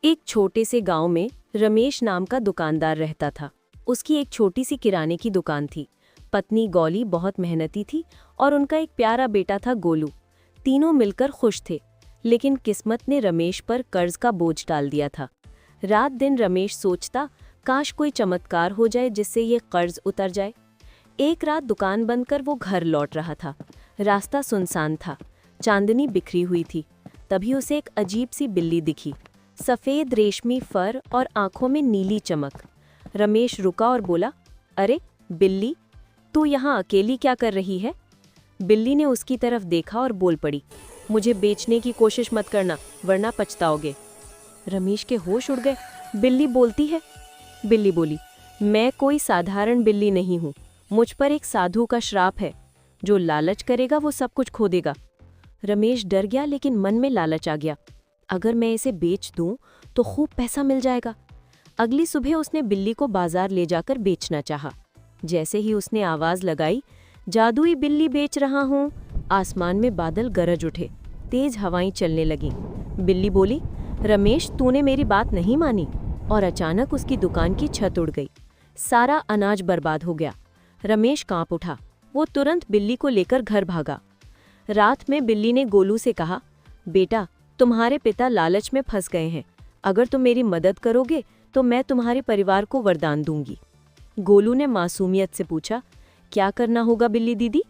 एक छोटे से गांव में रमेश नाम का दुकानदार रहता था। उसकी एक छोटी सी किराने की दुकान थी। पत्नी गौली बहुत मेहनती थी और उनका एक प्यारा बेटा था गोलू। तीनों मिलकर खुश थे, लेकिन किस्मत ने रमेश पर कर्ज का बोझ डाल दिया था। रात दिन रमेश सोचता, काश कोई चमत्कार हो जाए जिससे ये कर्ज उतर जाए। एक रात दुकान बंद कर वो घर लौट रहा था। रास्ता सुनसान था, चांदनी बिखरी हुई थी। तभी उसे एक अजीब सी बिल्ली दिखी, सफ़ेद रेशमी फर और आंखों में नीली चमक। रमेश रुका और बोला, अरे बिल्ली, तू यहाँ अकेली क्या कर रही है? बिल्ली ने उसकी तरफ देखा और बोल पड़ी, मुझे बेचने की कोशिश मत करना वरना पछताओगे। रमेश के होश उड़ गए। बिल्ली बोलती है? बिल्ली बोली, मैं कोई साधारण बिल्ली नहीं हूँ, मुझ पर एक साधु का श्राप है। जो लालच करेगा वो सब कुछ खो देगा। रमेश डर गया, लेकिन मन में लालच आ गया, अगर मैं इसे बेच दूं तो खूब पैसा मिल जाएगा। अगली सुबह उसने बिल्ली को बाजार ले जाकर बेचना चाहा। जैसे ही उसने आवाज लगाई, जादुई बिल्ली बेच रहा हूं, आसमान में बादल गरज उठे, तेज हवाएं चलने लगीं। बिल्ली बोली, रमेश तूने मेरी बात नहीं मानी, और अचानक उसकी दुकान की छत उड़ गई। सारा अनाज बर्बाद हो गया। रमेश कांप उठा। वो तुरंत बिल्ली को लेकर घर भागा। रात में बिल्ली ने गोलू से कहा, बेटा तुम्हारे पिता लालच में फंस गए हैं, अगर तुम मेरी मदद करोगे तो मैं तुम्हारे परिवार को वरदान दूंगी। गोलू ने मासूमियत से पूछा, क्या करना होगा बिल्ली दीदी?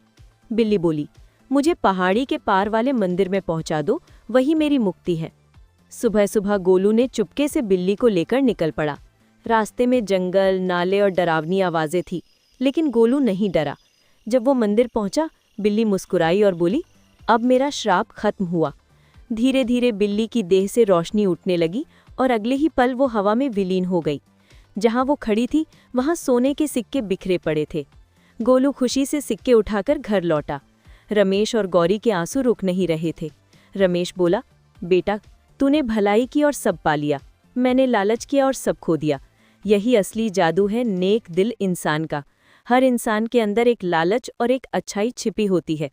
बिल्ली बोली, मुझे पहाड़ी के पार वाले मंदिर में पहुंचा दो, वही मेरी मुक्ति है। सुबह सुबह गोलू ने चुपके से बिल्ली को लेकर निकल पड़ा। रास्ते में जंगल, नाले और डरावनी आवाजें थी, लेकिन गोलू नहीं डरा। जब वो मंदिर पहुंचा, बिल्ली मुस्कुराई और बोली, अब मेरा श्राप खत्म हुआ। धीरे धीरे बिल्ली की देह से रोशनी उठने लगी और अगले ही पल वो हवा में विलीन हो गई। जहां वो खड़ी थी वहां सोने के सिक्के बिखरे पड़े थे। गोलू खुशी से सिक्के उठाकर घर लौटा। रमेश और गौरी के आंसू रुक नहीं रहे थे। रमेश बोला, बेटा तूने भलाई की और सब पा लिया, मैंने लालच किया और सब खो दिया। यही असली जादू है नेक दिल इंसान का। हर इंसान के अंदर एक लालच और एक अच्छाई छिपी होती है।